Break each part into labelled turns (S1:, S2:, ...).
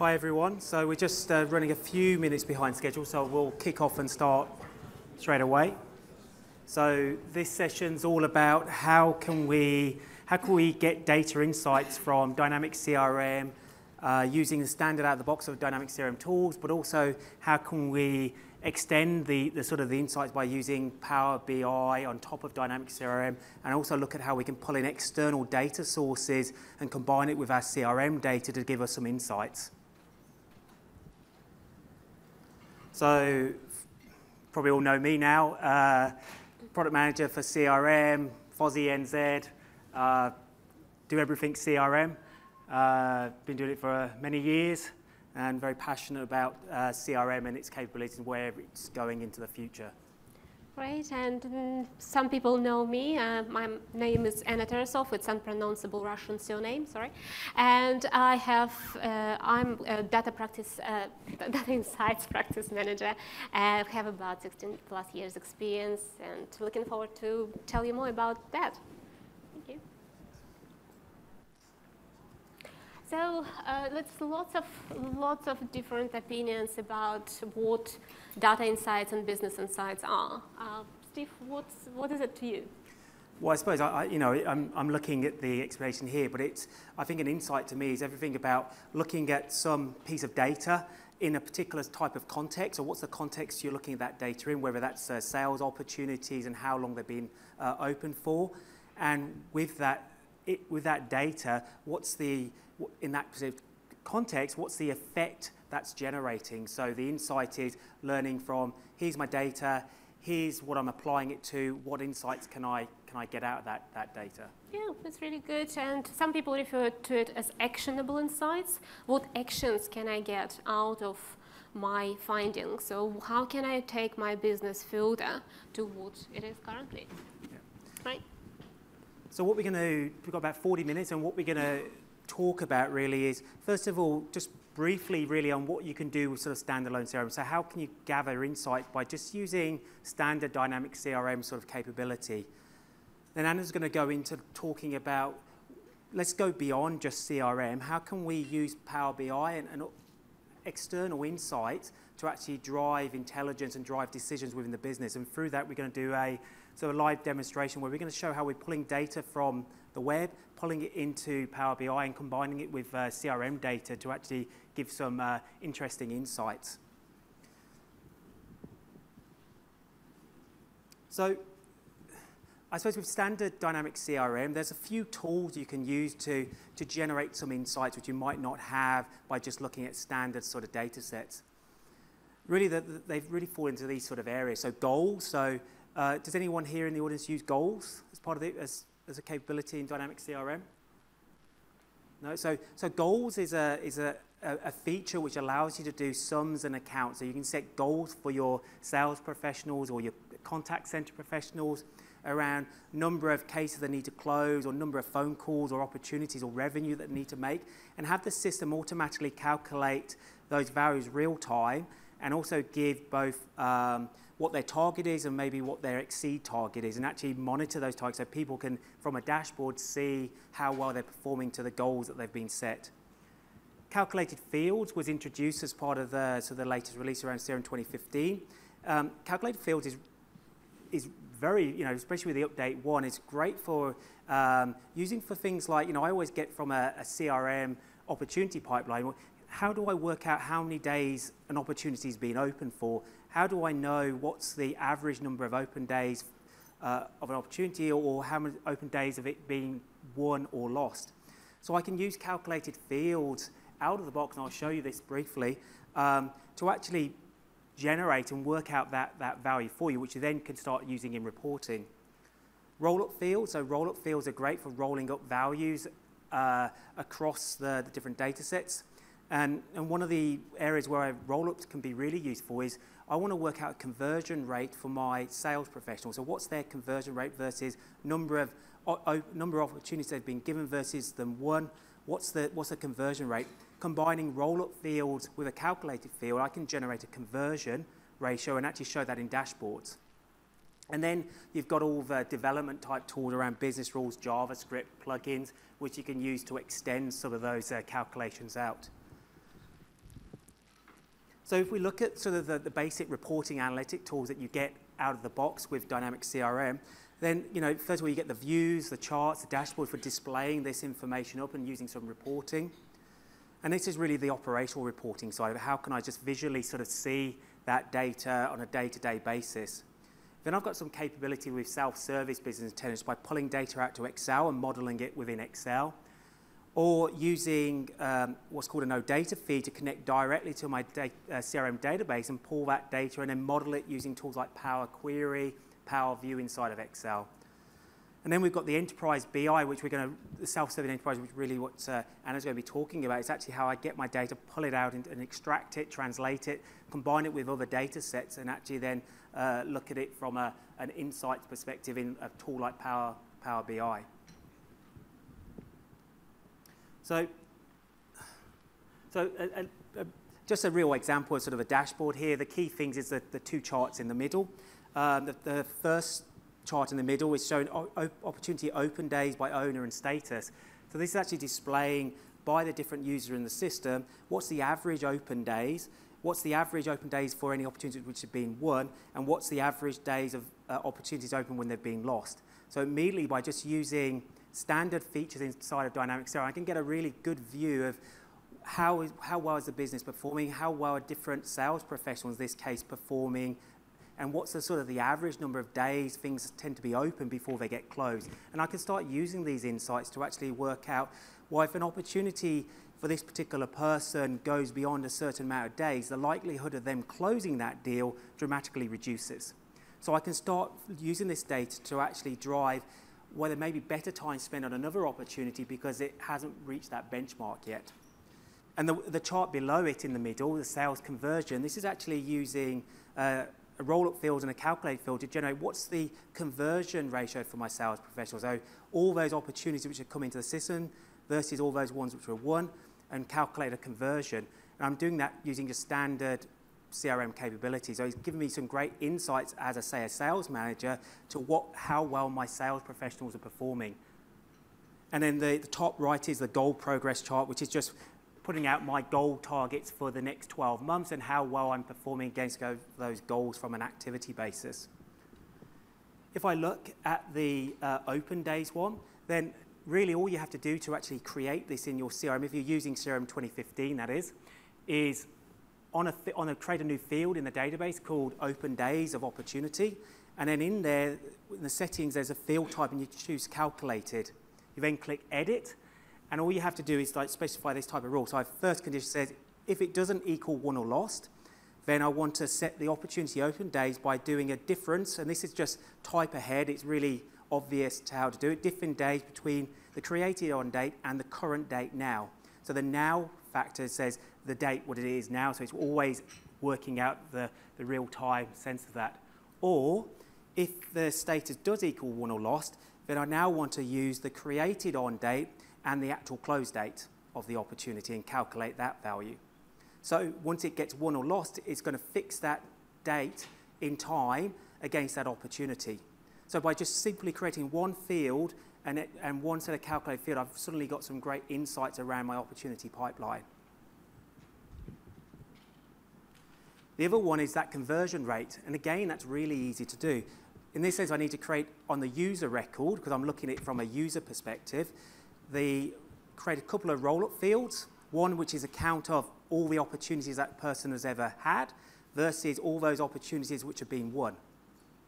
S1: Hi everyone, so we're just running a few minutes behind schedule, so we'll kick off and start straight away. So this session's all about how can we get data insights from Dynamics CRM using the standard out of the box of Dynamics CRM tools, but also how can we extend the sort of the insights by using Power BI on top of Dynamics CRM, and also look at how we can pull in external data sources and combine it with our CRM data to give us some insights. So, probably all know me now, product manager for CRM, Fozzie NZ, do everything CRM. Been doing it for many years and very passionate about CRM and its capabilities and where it's going into the future.
S2: Great, and some people know me. My name is Anna Tarasoff. It's unpronounceable Russian surname, sorry. And I'm a data insights practice manager. I have about 16 plus years experience, and looking forward to tell you more about that. Thank you. So lots of different opinions about what data insights and business insights are. Steve, what is it to you?
S1: Well, I suppose I'm looking at the explanation here, but I think an insight to me is everything about looking at some piece of data in a particular type of context, or what's the context you're looking at that data in, whether that's sales opportunities and how long they've been open for, and with that data, in that specific context, what's the effect that's generating? So the insight is learning from, here's my data, here's what I'm applying it to, what insights can I get out of that data?
S2: Yeah, that's really good. And some people refer to it as actionable insights. What actions can I get out of my findings? So how can I take my business further to what it is currently? Yeah. Right?
S1: So what we're going to, we've got about 40 minutes, and what we're going to talk about really is, first of all, just briefly really on what you can do with sort of standalone CRM. So how can you gather insight by just using standard dynamic CRM sort of capability? Then Anna's going to go into talking about, let's go beyond just CRM. How can we use Power BI and external insight to actually drive intelligence and drive decisions within the business? And through that, we're going to do a sort of live demonstration where we're going to show how we're pulling data from the web, pulling it into Power BI and combining it with CRM data to actually give some interesting insights. So I suppose with standard dynamic CRM, there's a few tools you can use to generate some insights which you might not have by just looking at standard sort of data sets. Really, they've really fall into these sort of areas. So goals. So does anyone here in the audience use goals as part of it, as a capability in Dynamic CRM? No. So goals is a feature which allows you to do sums and accounts. So you can set goals for your sales professionals or your contact center professionals around number of cases they need to close, or number of phone calls or opportunities or revenue that they need to make, and have the system automatically calculate those values real time, and also give both what their target is and maybe what their exceed target is, and actually monitor those targets so people can, from a dashboard, see how well they're performing to the goals that they've been set. Calculated fields was introduced as part of the latest release around CRM 2015. Calculated fields is very, especially with the update 1, it's great for using for things like, I always get from a CRM opportunity pipeline, how do I work out how many days an opportunity's been open for? How do I know what's the average number of open days of an opportunity, or how many open days of it being won or lost? So I can use calculated fields out of the box, and I'll show you this briefly, to actually generate and work out that value for you, which you then can start using in reporting. Roll-up fields. So roll-up fields are great for rolling up values across the different data sets. And one of the areas where roll-ups can be really useful is I want to work out a conversion rate for my sales professionals. So what's their conversion rate versus number of opportunities they've been given versus them won? What's the conversion rate? Combining roll-up fields with a calculated field, I can generate a conversion ratio and actually show that in dashboards. And then you've got all the development type tools around business rules, JavaScript, plugins, which you can use to extend some of those calculations out. So if we look at sort of the basic reporting analytic tools that you get out of the box with Dynamics CRM, then, first of all, you get the views, the charts, the dashboard for displaying this information up and using some reporting. And this is really the operational reporting side of it. How can I just visually sort of see that data on a day-to-day basis? Then I've got some capability with self-service business intelligence by pulling data out to Excel and modeling it within Excel, or using what's called a no data feed to connect directly to my CRM database and pull that data and then model it using tools like Power Query, Power View inside of Excel. And then we've got the Enterprise BI, which the self-serving enterprise, which really what Anna's going to be talking about. It's actually how I get my data, pull it out and extract it, translate it, combine it with other data sets, and actually then look at it from an insights perspective in a tool like Power BI. So just a real example of sort of a dashboard here. The key things is the two charts in the middle. The first chart in the middle is showing opportunity open days by owner and status. So this is actually displaying by the different user in the system, what's the average open days, what's the average open days for any opportunities which have been won, and what's the average days of opportunities open when they've been lost. So immediately by just using standard features inside of Dynamics CRM, I can get a really good view of how well is the business performing, how well are different sales professionals in this case performing, and what's the sort of the average number of days things tend to be open before they get closed. And I can start using these insights to actually work out why if an opportunity for this particular person goes beyond a certain amount of days, the likelihood of them closing that deal dramatically reduces. So I can start using this data to actually drive whether maybe better time spent on another opportunity because it hasn't reached that benchmark yet. And the chart below it in the middle, the sales conversion, this is actually using a roll-up field and a calculate field to generate what's the conversion ratio for my sales professionals. So all those opportunities which have come into the system versus all those ones which were won, and calculate a conversion. And I'm doing that using just standard CRM capabilities. So he's given me some great insights as a sales manager to how well my sales professionals are performing. And then the top right is the goal progress chart, which is just putting out my goal targets for the next 12 months and how well I'm performing against those goals from an activity basis. If I look at the open days one, then really all you have to do to actually create this in your CRM, if you're using CRM 2015 that is create a new field in the database called open days of opportunity, and then in there, in the settings, there's a field type and you choose calculated. You then click edit, and all you have to do is specify this type of rule. So our first condition says, if it doesn't equal won or lost, then I want to set the opportunity open days by doing a difference, and this is just type ahead, it's really obvious how to do it, different days between the created on date and the current date now. So the now factor says the date, what it is now, so it's always working out the real-time sense of that. Or if the status does equal won or lost, then I now want to use the created on date and the actual close date of the opportunity and calculate that value. So once it gets won or lost, it's going to fix that date in time against that opportunity. So by just simply creating one field and one set of calculated field, I've suddenly got some great insights around my opportunity pipeline. The other one is that conversion rate. And again, that's really easy to do. In this sense, I need to create on the user record, because I'm looking at it from a user perspective, create a couple of roll-up fields, one which is a count of all the opportunities that person has ever had versus all those opportunities which have been won.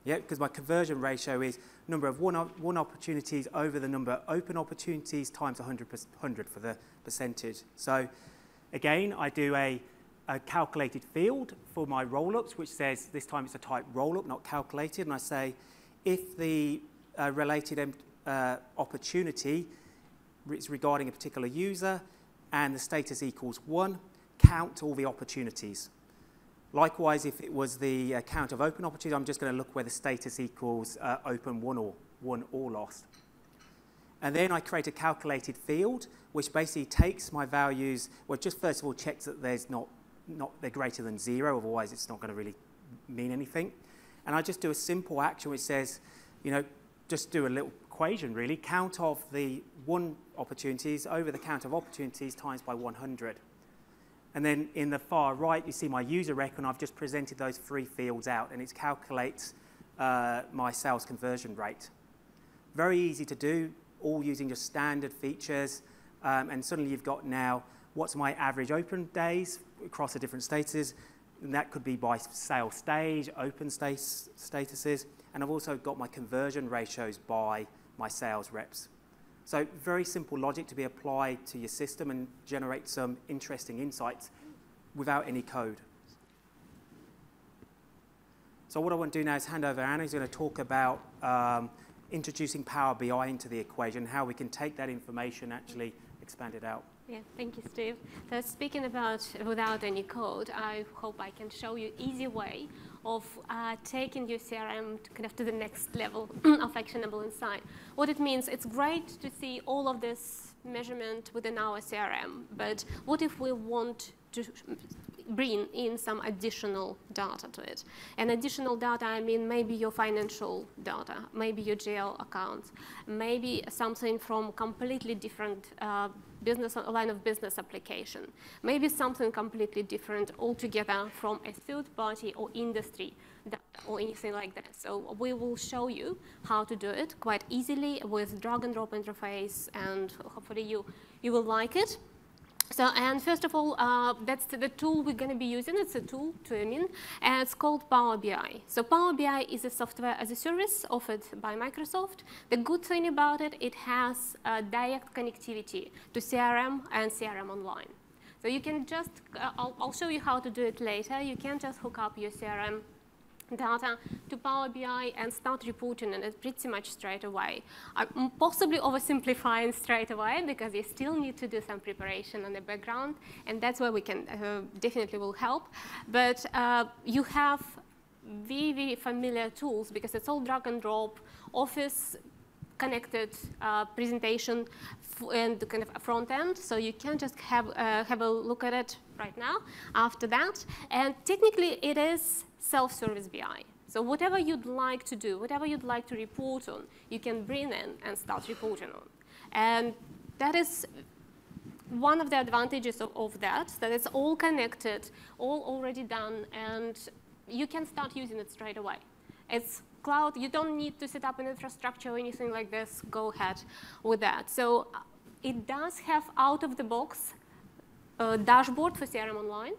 S1: Yeah, because my conversion ratio is number of won opportunities over the number of open opportunities times 100 for the percentage. So again, I do a calculated field for my roll-ups, which says this time it's a type roll-up, not calculated, and I say if the related opportunity is regarding a particular user and the status equals 1, count all the opportunities. Likewise, if it was the count of open opportunities, I'm just going to look where the status equals open won or lost. And then I create a calculated field, which basically takes my values, well, just first of all checks that there's they're greater than 0, otherwise it's not going to really mean anything. And I just do a simple action which says, just do a little equation really, count of the won opportunities over the count of opportunities times by 100. And then in the far right, you see my user record, and I've just presented those 3 fields out, and it calculates my sales conversion rate. Very easy to do, all using just standard features, and suddenly you've got now what's my average open days across the different statuses, and that could be by sales stage, open statuses, and I've also got my conversion ratios by my sales reps. So very simple logic to be applied to your system and generate some interesting insights without any code. So what I want to do now is hand over to Anna, who's going to talk about introducing Power BI into the equation, how we can take that information and actually expand it out.
S2: Yeah, thank you, Steve. So speaking about without any code, I hope I can show you easy way of taking your CRM to kind of to the next level of actionable insight. What it means, it's great to see all of this measurement within our CRM, but what if we want to bring in some additional data to it? And additional data, I mean maybe your financial data, maybe your GL accounts, maybe something from completely different line of business application, maybe something completely different altogether from a third party or industry data or anything like that. So we will show you how to do it quite easily with drag and drop interface, and hopefully you will like it. So, and first of all, that's the tool we're going to be using. It's a tool, and it's called Power BI. So Power BI is a software as a service offered by Microsoft. The good thing about it, it has direct connectivity to CRM and CRM Online. So you can just, I'll show you how to do it later. You can just hook up your CRM data to Power BI and start reporting on it pretty much straight away. I'm possibly oversimplifying straight away because you still need to do some preparation on the background, and that's where we can definitely will help. But you have very, very familiar tools because it's all drag and drop, Office connected presentation and the kind of front end, so you can just have a look at it right now after that. And technically it is self-service BI. So whatever you'd like to do, whatever you'd like to report on, you can bring in and start reporting on. And that is one of the advantages of that it's all connected, all already done, and you can start using it straight away. It's cloud, you don't need to set up an infrastructure or anything like this, go ahead with that. So it does have out-of-the-box dashboard for CRM Online.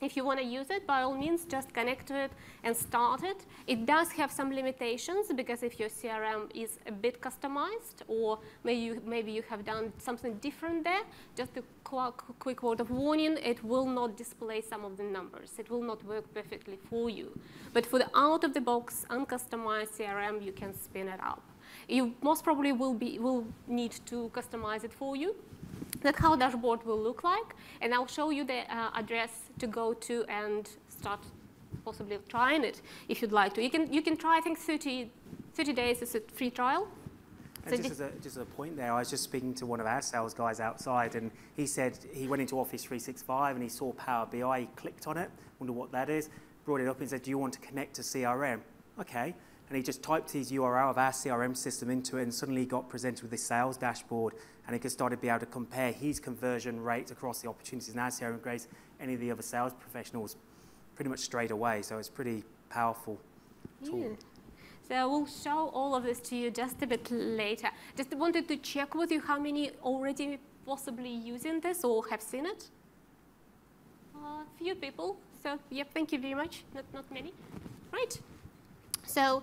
S2: If you want to use it, by all means, just connect to it and start it. It does have some limitations because if your CRM is a bit customized, or maybe you have done something different there, just a quick word of warning, it will not display some of the numbers. It will not work perfectly for you. But for the out-of-the-box, uncustomized CRM, you can spin it up. You most probably will need to customize it for you. That's how dashboard will look like, and I'll show you the address to go to and start possibly trying it if you'd like to. You can try, I think 30 days is a free trial.
S1: And so just a point there, I was just speaking to one of our sales guys outside, and he said he went into Office 365 and he saw Power BI, he clicked on it, wonder what that is, brought it up and said, do you want to connect to CRM? Okay. And he just typed his URL of our CRM system into it and suddenly got presented with this sales dashboard, and he could start to be able to compare his conversion rates across the opportunities in our CRM grades, any of the other sales professionals pretty much straight away. So it's pretty powerful tool.
S2: Yeah. So we'll show all of this to you just a bit later. Just wanted to check with you how many already possibly using this or have seen it. A few people. So yeah, thank you very much. Not many. Right. So,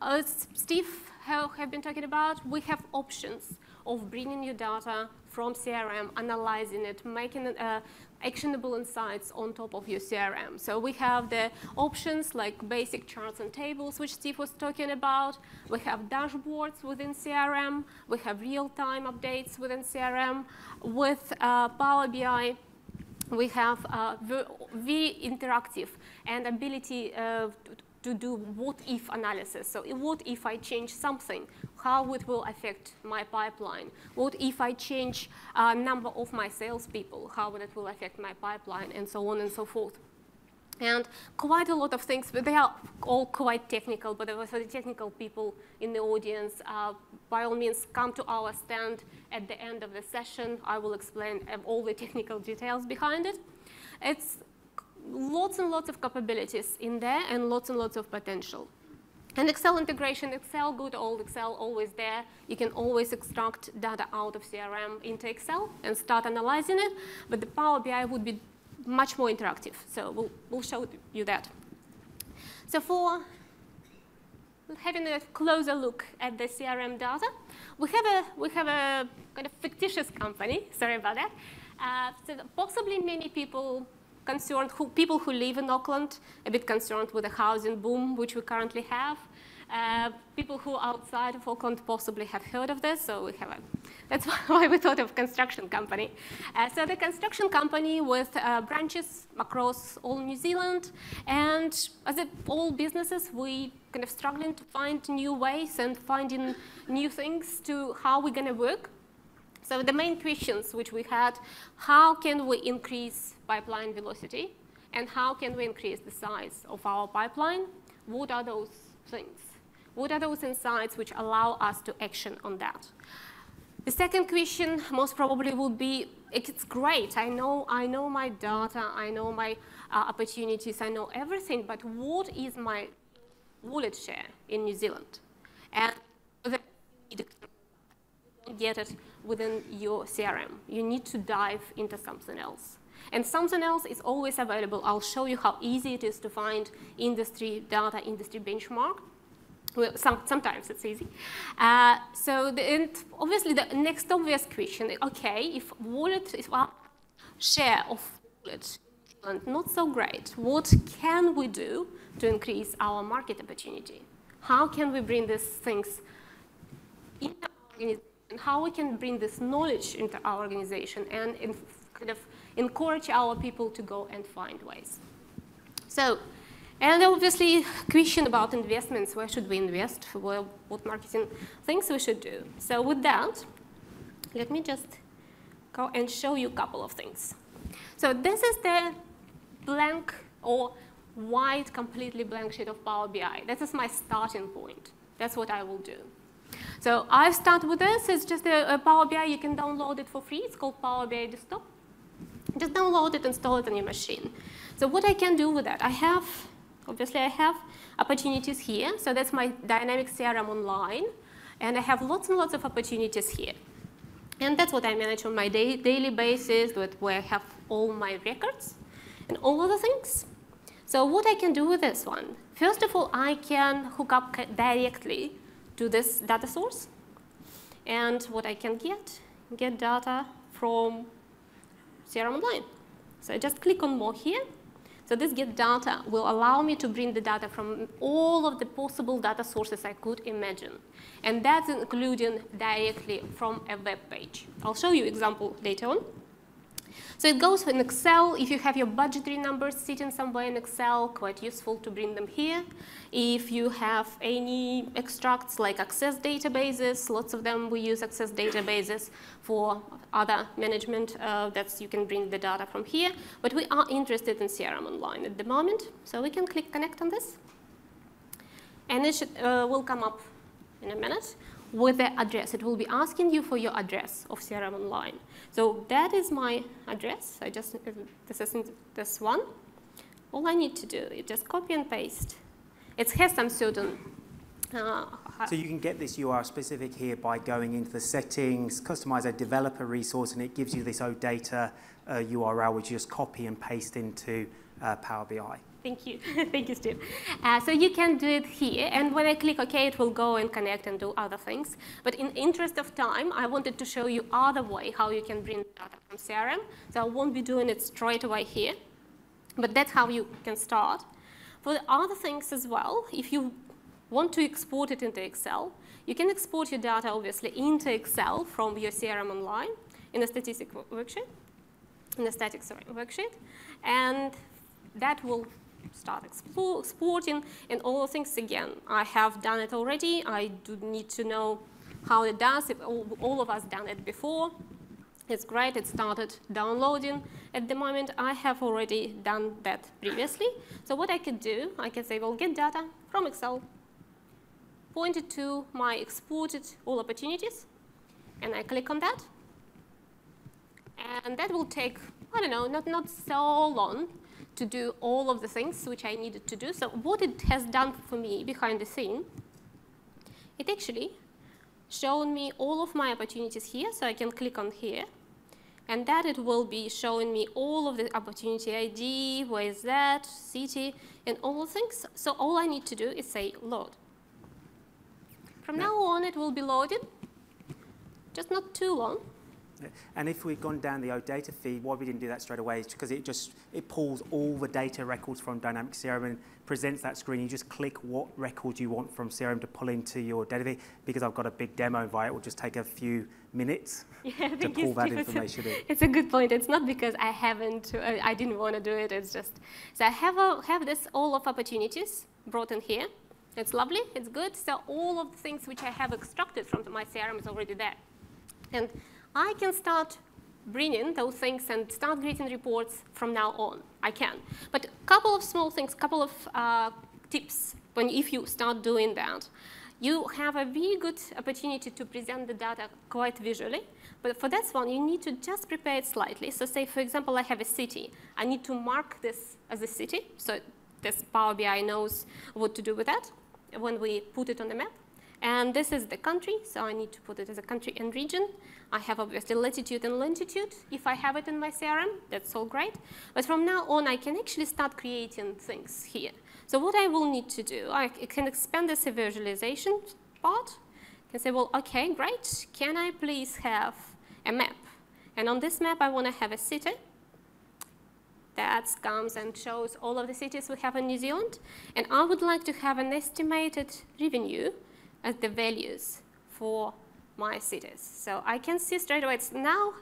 S2: as Steve have been talking about, we have options of bringing your data from CRM, analyzing it, making actionable insights on top of your CRM. So we have the options like basic charts and tables, which Steve was talking about. We have dashboards within CRM. We have real-time updates within CRM. With Power BI, we have very interactive and ability to do what-if analysis. So what if I change something? How it will affect my pipeline? What if I change number of my salespeople? How it will affect my pipeline? And so on and so forth. And quite a lot of things, but they are all quite technical, but for the technical people in the audience, by all means, come to our stand at the end of the session. I will explain all the technical details behind it. It's lots and lots of capabilities in there and lots of potential. And Excel integration, Excel, good old Excel, always there. You can always extract data out of CRM into Excel and start analyzing it, but the Power BI would be much more interactive. So we'll show you that. So for having a closer look at the CRM data, we have a kind of fictitious company. Sorry about that. So possibly many people concerned, people who live in Auckland, a bit concerned with the housing boom which we currently have. People who are outside of Auckland possibly have heard of this, so we have that's why we thought of construction company. So the construction company with branches across all New Zealand, and as all businesses, we kind of struggling to find new ways and finding new things to how we're going to work. So the main questions which we had, how can we increase pipeline velocity, and how can we increase the size of our pipeline? What are those things? What are those insights which allow us to action on that? The second question most probably would be, it's great, I know my data, I know my opportunities, I know everything, but what is my wallet share in New Zealand? And you don't get it within your CRM. You need to dive into something else. And something else is always available. I'll show you how easy it is to find industry data, industry benchmark. Well, sometimes it's easy. Obviously the next obvious question, okay, if our share of wallet not so great, what can we do to increase our market opportunity? How can we bring these things into our organization? How we can bring this knowledge into our organization and kind of encourage our people to go and find ways. So, and obviously, question about investments, where should we invest, what marketing things we should do. So with that, let me just go and show you a couple of things. So this is the blank or white, completely blank sheet of Power BI. That is my starting point. That's what I will do. So I've started with this. It's just a Power BI. You can download it for free. It's called Power BI Desktop. Just download it, install it on your machine. So what I can do with that, obviously I have opportunities here. So that's my Dynamics CRM Online. And I have lots and lots of opportunities here. And that's what I manage on my daily basis, where I have all my records and all other things. So what I can do with this one, first of all, I can hook up directly to this data source. And what I can get data from CRM Online. So I just click on more here. So this get data will allow me to bring the data from all of the possible data sources I could imagine. And that's including directly from a web page. I'll show you example later on. So it goes in Excel. If you have your budgetary numbers sitting somewhere in Excel, quite useful to bring them here. If you have any extracts like Access databases, lots of them we use Access databases for other management, you can bring the data from here. But we are interested in CRM Online at the moment, so we can click Connect on this. And it will come up in a minute with the address. It will be asking you for your address of CRM Online. So that is my address. This is this one. All I need to do is just copy and paste. It has some certain...
S1: so you can get this URL specific here by going into the settings, customize a developer resource, and it gives you this OData URL, which you just copy and paste into Power BI.
S2: Thank you. Thank you, Steve. So you can do it here. And when I click OK, it will go and connect and do other things. But in interest of time, I wanted to show you other way how you can bring data from CRM. So I won't be doing it straight away here. But that's how you can start. For the other things as well, if you want to export it into Excel, you can export your data, obviously, into Excel from your CRM Online in a static worksheet. And that will start exporting and all the things again. I have done it already. I do need to know how it does. All of us done it before. It's great, it started downloading. At the moment, I have already done that previously. So what I could do, I can say, well, get data from Excel, point it to my exported all opportunities, and I click on that. And that will take, I don't know, not so long to do all of the things which I needed to do. So what it has done for me behind the scene, it actually shown me all of my opportunities here. So I can click on here. And that it will be showing me all of the opportunity ID, where is that, city, and all the things. So all I need to do is say load. From now on, it will be loaded, just not too long.
S1: And if we'd gone down the OData feed, why we didn't do that straight away is because it pulls all the data records from Dynamics CRM and presents that screen. You just click what record you want from CRM to pull into your data feed. Because I've got a big demo via it will just take a few minutes to pull that information in.
S2: It's a good point. It's not because I didn't want to do it. It's just, so I have this all of opportunities brought in here. It's lovely, it's good. So all of the things which I have extracted from my CRM is already there. And I can start bringing those things and start creating reports from now on. I can. But a couple of small things, couple of tips if you start doing that. You have a very good opportunity to present the data quite visually. But for this one, you need to just prepare it slightly. So say, for example, I have a city. I need to mark this as a city. So this Power BI knows what to do with that when we put it on the map. And this is the country, so I need to put it as a country and region. I have obviously latitude and longitude. If I have it in my CRM, that's all great. But from now on, I can actually start creating things here. So what I will need to do, I can expand this visualization part. I can say, well, OK, great. Can I please have a map? And on this map, I want to have a city. That comes and shows all of the cities we have in New Zealand. And I would like to have an estimated revenue as the values for my cities. So I can see straight away it's now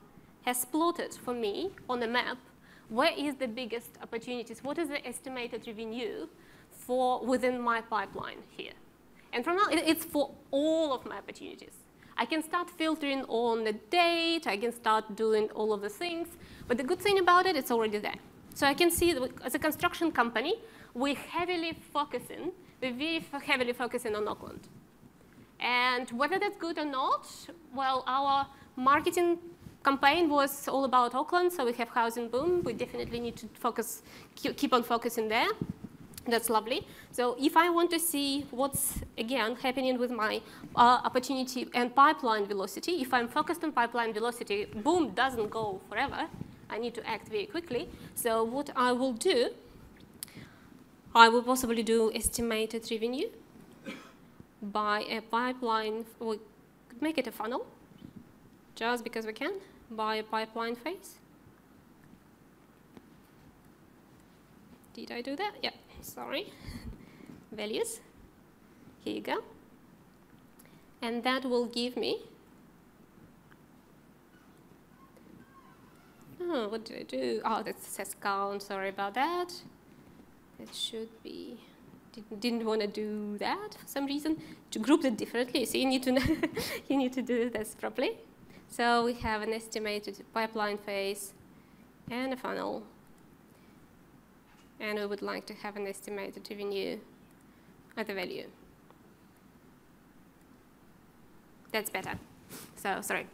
S2: has plotted for me on the map where is the biggest opportunities, what is the estimated revenue for within my pipeline here. And from now, it's for all of my opportunities. I can start filtering on the date, I can start doing all of the things, but the good thing about it, it's already there. So I can see that as a construction company, we're very heavily focusing on Auckland. And whether that's good or not, well, our marketing campaign was all about Auckland, so we have housing boom. We definitely need to focus, keep on focusing there. That's lovely. So if I want to see what's, again, happening with my opportunity and pipeline velocity, if I'm focused on pipeline velocity, boom doesn't go forever. I need to act very quickly. So what I will do, I will possibly do estimated revenue by a pipeline. We could make it a funnel, just because we can, by a pipeline phase. Did I do that? Yeah, sorry. Values. Here you go. And that will give me, oh, what did I do? Oh, that says count, sorry about that. It should be, didn't want to do that for some reason. To group it differently, so you need to know you need to do this properly. So we have an estimated pipeline phase and a funnel. And we would like to have an estimated revenue at the value. That's better. So sorry.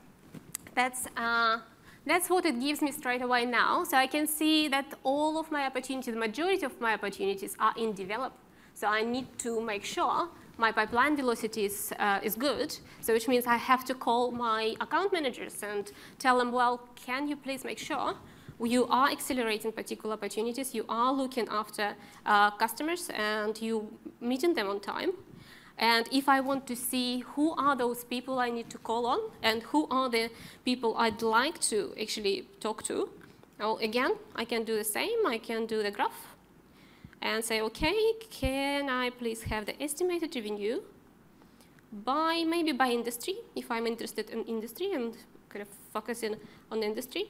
S2: That's what it gives me straight away now. So I can see that all of my opportunities, the majority of my opportunities are in develop. So I need to make sure my pipeline velocity is good. So which means I have to call my account managers and tell them, well, can you please make sure you are accelerating particular opportunities, you are looking after customers, and you meeting them on time. And if I want to see who are those people I need to call on and who are the people I'd like to actually talk to, well, again, I can do the same. I can do the graph and say, OK, can I please have the estimated revenue by maybe by industry, if I'm interested in industry and kind of focusing on industry.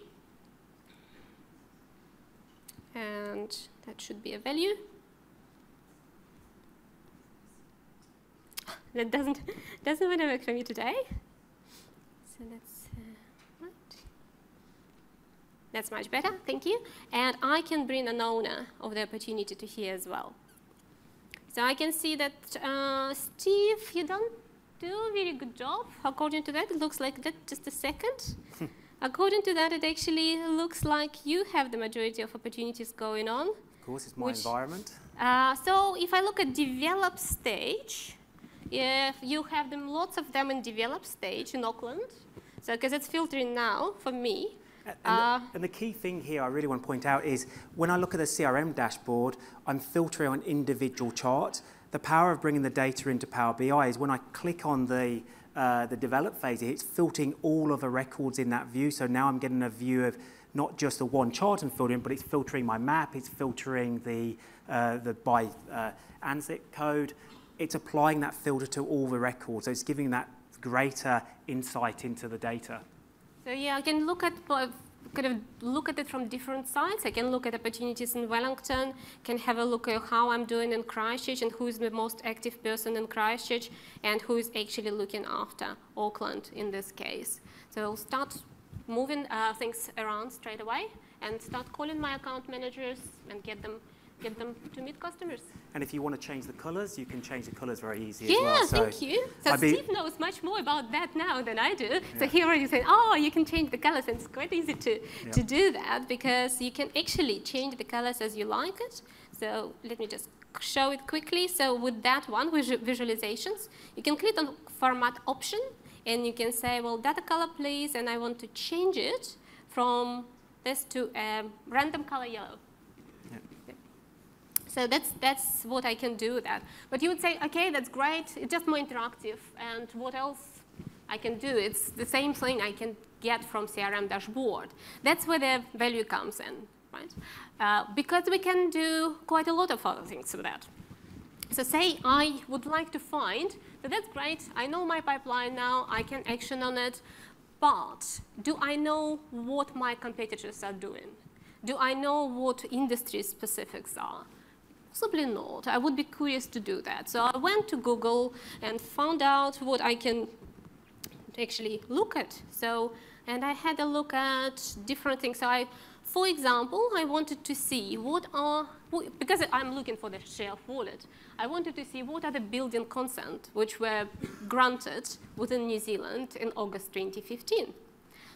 S2: And that should be a value. That doesn't want to work for me today. So that's right. That's much better, thank you. And I can bring an owner of the opportunity to here as well. So I can see that, Steve, you don't do a very good job. According to that, it looks like that. Just a second. According to that, it actually looks like you have the majority of opportunities going on.
S1: Of course, it's my environment.
S2: So if I look at develop stage, you have them, lots of them in develop stage in Auckland. So because it's filtering now for me.
S1: And the key thing here I really want to point out is when I look at the CRM dashboard, I'm filtering on individual charts. The power of bringing the data into Power BI is when I click on the develop phase, it's filtering all of the records in that view. So now I'm getting a view of not just the one chart and filtering, but it's filtering my map, it's filtering the by ANSIC code. It's applying that filter to all the records. So it's giving that greater insight into the data.
S2: So yeah, I can look at it from different sides. I can look at opportunities in Wellington, can have a look at how I'm doing in Christchurch and who is the most active person in Christchurch and who is actually looking after Auckland in this case. So I'll start moving things around straight away and start calling my account managers and get them to meet customers.
S1: And if you want to change the colors, you can change the colors very easy as well.
S2: Yeah, thank you. So Steve knows much more about that now than I do. Yeah. So he already said, oh, you can change the colors, and it's quite easy to do that because you can actually change the colors as you like it. So let me just show it quickly. So with that one, visualizations, you can click on format option and you can say, well, data color please, and I want to change it from this to a random color yellow. So that's what I can do with that. But you would say, okay, that's great. It's just more interactive. And what else I can do? It's the same thing I can get from CRM dashboard. That's where the value comes in, right? Because we can do quite a lot of other things with that. So say I would like to find, so that's great. I know my pipeline now. I can action on it. But do I know what my competitors are doing? Do I know what industry specifics are? Possibly not. I would be curious to do that. So I went to Google and found out what I can actually look at. So, and I had a look at different things. So for example, I wanted to see because I'm looking for the share of wallet, I wanted to see what are the building consent which were granted within New Zealand in August 2015.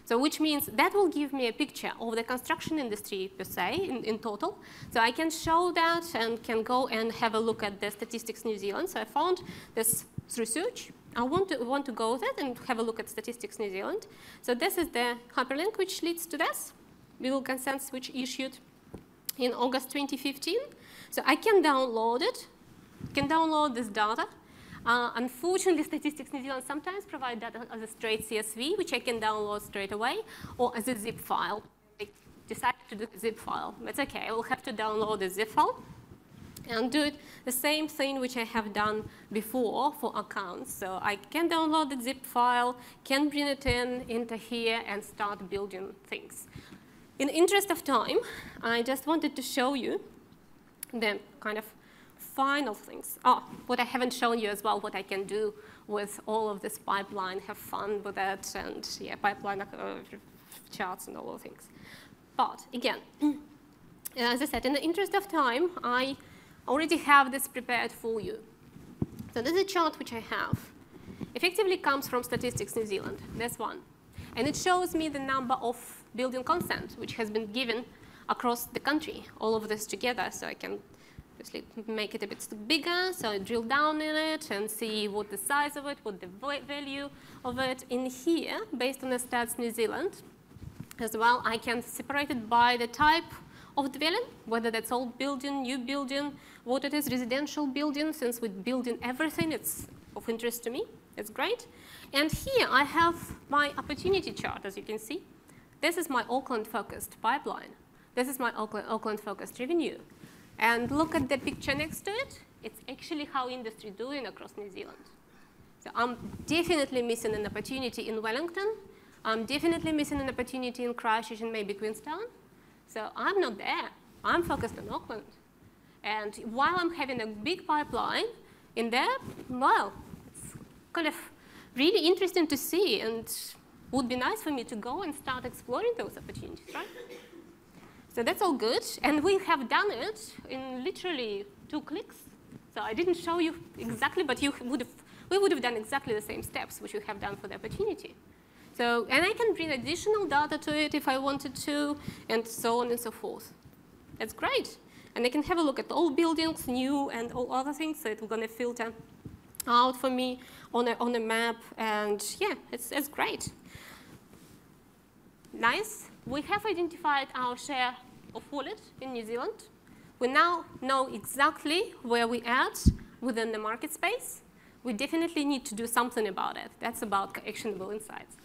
S2: So which means that will give me a picture of the construction industry per se in total. So I can show that and can go and have a look at the Statistics New Zealand. So I found this through search. I want to go there and have a look at Statistics New Zealand. So this is the hyperlink which leads to this. Building consents which issued in August 2015. So I can download it, can download this data. Unfortunately, Statistics New Zealand sometimes provide data as a straight CSV, which I can download straight away, or as a zip file. I decided to do a zip file. That's OK. I will have to download the zip file and do it the same thing which I have done before for accounts. So I can download the zip file, can bring it into here, and start building things. In the interest of time, I just wanted to show you the kind of final things. Oh, what I haven't shown you as well, what I can do with all of this pipeline, have fun with it, and yeah, pipeline charts and all those things. But again, as I said, in the interest of time, I already have this prepared for you. So this is a chart which I have. Effectively comes from Statistics New Zealand, this one. And it shows me the number of building consent which has been given across the country, all of this together, so I can obviously make it a bit bigger, so I drill down in it and see what the size of it, what the value of it. In here, based on the Stats New Zealand, as well, I can separate it by the type of dwelling, whether that's old building, new building, what it is, residential building. Since we're building everything, it's of interest to me. It's great. And here I have my opportunity chart, as you can see. This is my Auckland-focused pipeline. This is my Auckland-focused revenue. And look at the picture next to it. It's actually how industry doing across New Zealand. So I'm definitely missing an opportunity in Wellington. I'm definitely missing an opportunity in Christchurch and maybe Queenstown. So I'm not there. I'm focused on Auckland. And while I'm having a big pipeline in there, well, it's kind of really interesting to see, and would be nice for me to go and start exploring those opportunities, right? So that's all good. And we have done it in literally 2 clicks. So I didn't show you exactly, but we would have done exactly the same steps which we have done for the opportunity. So, and I can bring additional data to it if I wanted to, and so on and so forth. That's great. And I can have a look at all buildings, new, and all other things. So it's going to filter out for me on a map. And yeah, it's great. Nice. We have identified our share of wallet in New Zealand. We now know exactly where we at within the market space. We definitely need to do something about it. That's about actionable insights.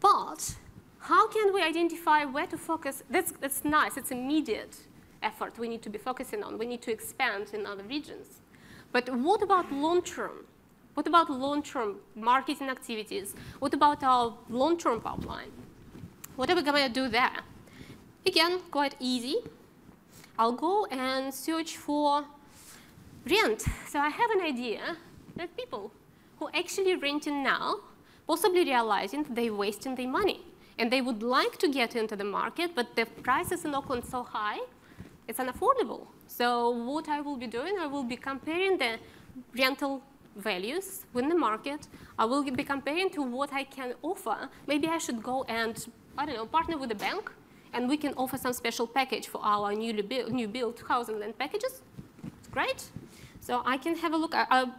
S2: But how can we identify where to focus? That's nice. It's immediate effort we need to be focusing on. We need to expand in other regions. But what about long-term? What about long-term marketing activities? What about our long-term pipeline? What are we going to do there? Again, quite easy. I'll go and search for rent. So I have an idea that people who are actually renting now, possibly realizing that they're wasting their money. And they would like to get into the market, but the prices in Auckland are so high, it's unaffordable. So what I will be doing, I will be comparing the rental values within the market. I will be comparing to what I can offer. Maybe I should go and, I don't know, partner with a bank, and we can offer some special package for our new built housing land packages. It's great. So I can have a look. I'll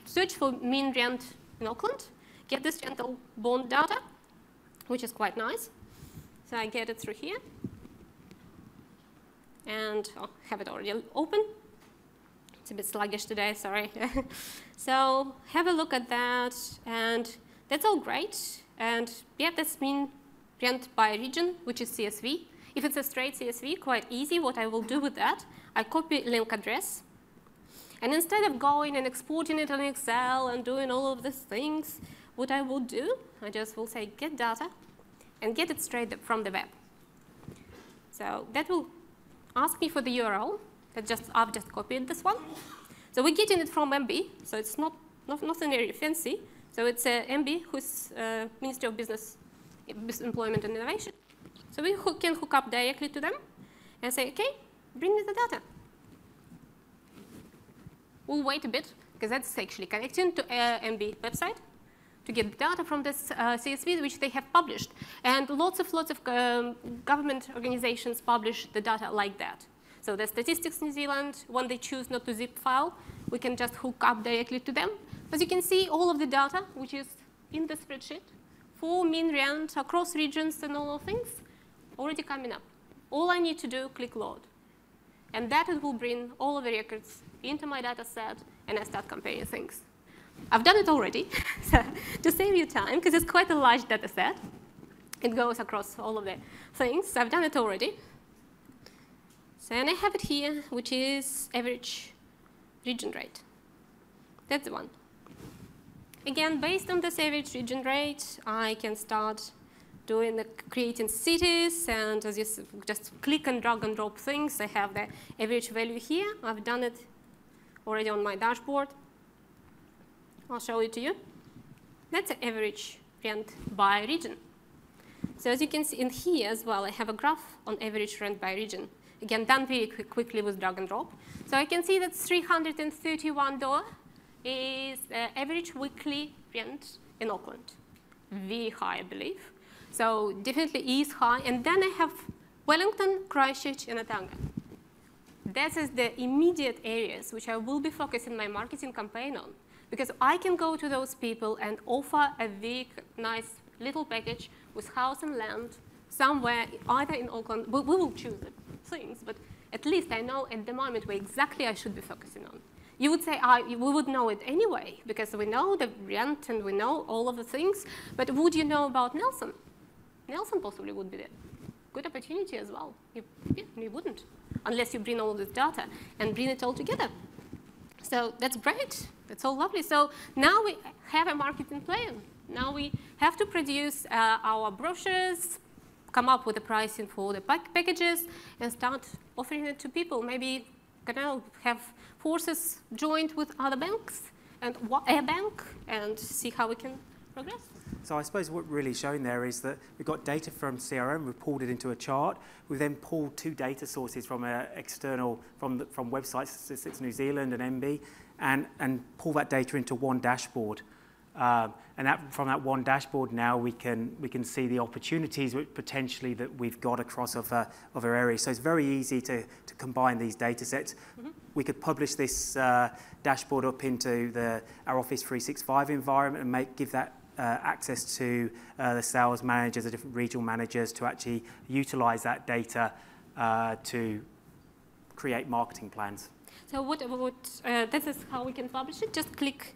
S2: search for mean rent in Auckland, get this rental bond data, which is quite nice. So I get it through here. And I'll have it already open. It's a bit sluggish today, sorry. So have a look at that, and that's all great. And yeah, that's mean rent by region, which is CSV. If it's a straight CSV, quite easy. What I will do with that, I copy link address. And instead of going and exporting it on Excel and doing all of these things, what I will do, I just will say get data and get it straight from the web. So that will ask me for the URL. I've just copied this one. So we're getting it from MB, so it's nothing very fancy. So it's MB, who's Ministry of Business, Employment and Innovation. So we can hook up directly to them and say, okay, bring me the data. We'll wait a bit, because that's actually connecting to MB website to get data from this CSV, which they have published. And lots of government organizations publish the data like that. So the Statistics New Zealand, when they choose not to zip file, we can just hook up directly to them. As you can see, all of the data, which is in the spreadsheet, for mean rent across regions and all of things, already coming up. All I need to do, click load. And that it will bring all of the records into my data set, and I start comparing things. I've done it already, so to save you time, because it's quite a large data set. It goes across all of the things. So I've done it already. So, and I have it here, which is average region rate. That's the one. Again, based on this average region rate, I can start doing creating cities, and as you just click and drag and drop things, I have the average value here. I've done it already on my dashboard. I'll show it to you. That's the average rent by region. So as you can see in here as well, I have a graph on average rent by region. Again, done very quickly with drag and drop. So I can see that $331 is the average weekly rent in Auckland. Very high, I believe. So definitely is high. And then I have Wellington, Christchurch, and Atanga. That is the immediate areas which I will be focusing my marketing campaign on. Because I can go to those people and offer a very nice little package with house and land somewhere, either in Auckland. We will choose the things, but at least I know at the moment where exactly I should be focusing on. You would say, we would know it anyway, because we know the rent and we know all of the things, but would you know about Nelson? Nelson possibly would be the good opportunity as well. You wouldn't, unless you bring all this data and bring it all together. So that's great. That's all lovely. So now we have a marketing plan. Now we have to produce our brochures, come up with the pricing for the packages, and start offering it to people. Maybe have forces joined with other banks and a bank, and see how we can progress.
S1: So I suppose what we're really showing there is that we've got data from CRM reported into a chart. We've then pulled two data sources from external, from websites, Statistics New Zealand and MB, and pull that data into one dashboard. And from that one dashboard now we can see the opportunities potentially that we've got across other areas. So it's very easy to combine these data sets. Mm-hmm. We could publish this dashboard up into our Office 365 environment and give that access to the sales managers, the different regional managers, to actually utilize that data to create marketing plans.
S2: So this is how we can publish it. Just click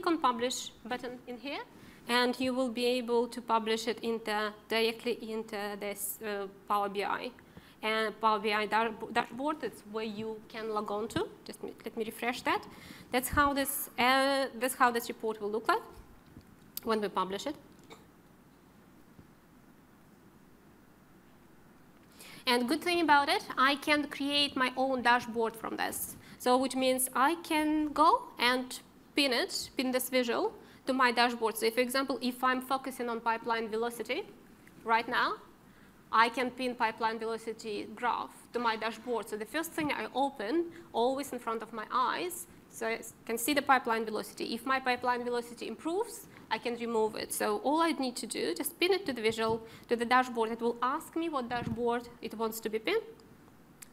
S2: on publish button in here, and you will be able to publish it directly into this Power BI. And Power BI dashboard, that's where you can log on to. Just let me refresh that. That's how this report will look like when we publish it. And good thing about it, I can create my own dashboard from this. So which means I can go and pin this visual to my dashboard. So for example, if I'm focusing on pipeline velocity right now, I can pin pipeline velocity graph to my dashboard. So the first thing I open, always in front of my eyes, so I can see the pipeline velocity. If my pipeline velocity improves, I can remove it. So all I need to do, just pin it to the visual, to the dashboard. It will ask me what dashboard it wants to be pinned.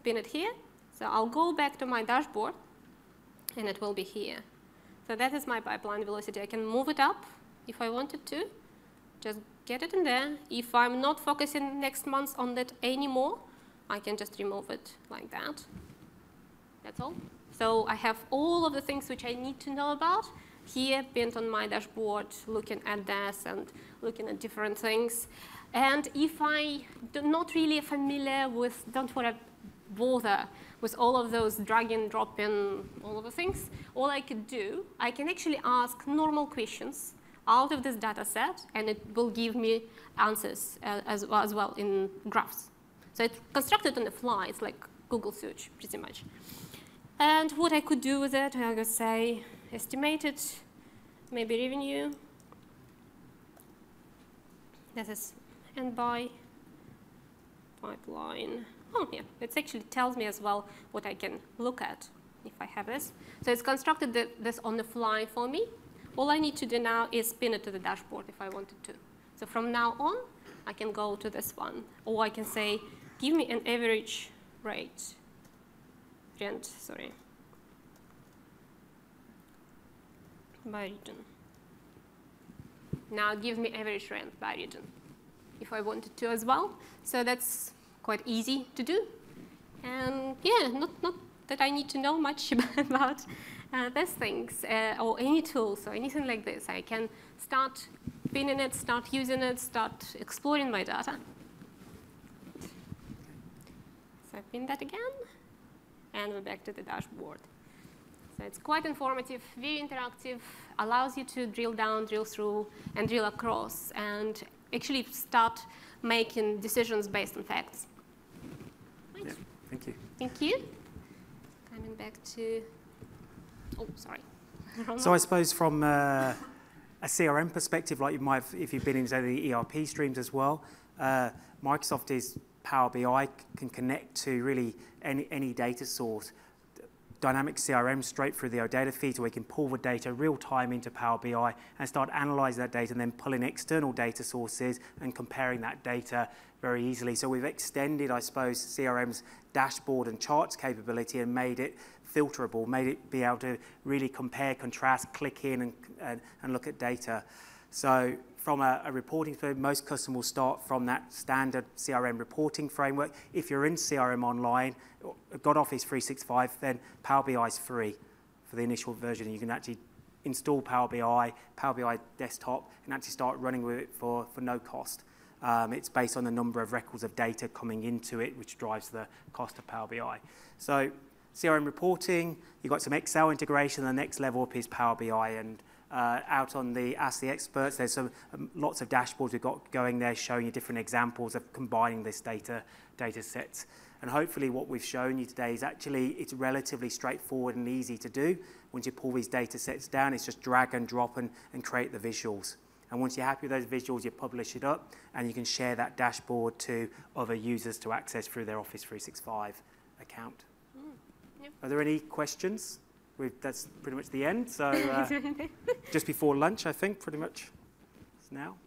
S2: Pin it here. So I'll go back to my dashboard, and it will be here. So that is my pipeline velocity. I can move it up if I wanted to. Just get it in there. If I'm not focusing next month on that anymore, I can just remove it like that. That's all. So I have all of the things which I need to know about here pinned on my dashboard, looking at this and looking at different things. And if I'm not really familiar with, don't want to bother with all of those drag and drop in, all of the things, all I could do, I can actually ask normal questions out of this data set, and it will give me answers as well in graphs. So it's constructed on the fly. It's like Google search, pretty much. And what I could do with it, I could say estimated, maybe revenue. This is and by pipeline. Oh, yeah, it actually tells me as well what I can look at if I have this. So it's constructed this on the fly for me. All I need to do now is pin it to the dashboard if I wanted to. So from now on, I can go to this one. Or I can say, give me an average rate. Rent, sorry. By region. Now give me average rent by region if I wanted to as well. So that's quite easy to do. And yeah, not that I need to know much about these things or any tools or anything like this. I can start pinning it, start using it, start exploring my data. So I pin that again, and we're back to the dashboard. So it's quite informative, very interactive, allows you to drill down, drill through, and drill across, and actually start making decisions based on facts. Right.
S1: Yeah, thank you.
S2: Thank you. Coming back to, oh, sorry.
S1: So I suppose from a CRM perspective, like you might have, if you've been into the ERP streams as well, Microsoft's Power BI can connect to really any data source. Dynamics CRM straight through the data feeds, where we can pull the data real time into Power BI and start analyzing that data and then pulling external data sources and comparing that data very easily. So we've extended, I suppose, CRM's dashboard and charts capability and made it filterable, made it be able to really compare, contrast, click in and look at data. So from a reporting perspective, most customers will start from that standard CRM reporting framework. If you're in CRM Online, got Office 365, then Power BI is free for the initial version. You can actually install Power BI desktop, and actually start running with it for no cost. It's based on the number of records of data coming into it, which drives the cost of Power BI. So CRM reporting, you've got some Excel integration. The next level up is Power BI, and out on the Ask the Experts, there's lots of dashboards we've got going there showing you different examples of combining this data sets. And hopefully what we've shown you today is actually it's relatively straightforward and easy to do. Once you pull these data sets down, it's just drag and drop and create the visuals. And once you're happy with those visuals, you publish it up, and you can share that dashboard to other users to access through their Office 365 account.
S2: Yep.
S1: Are there any questions? That's pretty much the end. So just before lunch, I think, pretty much now.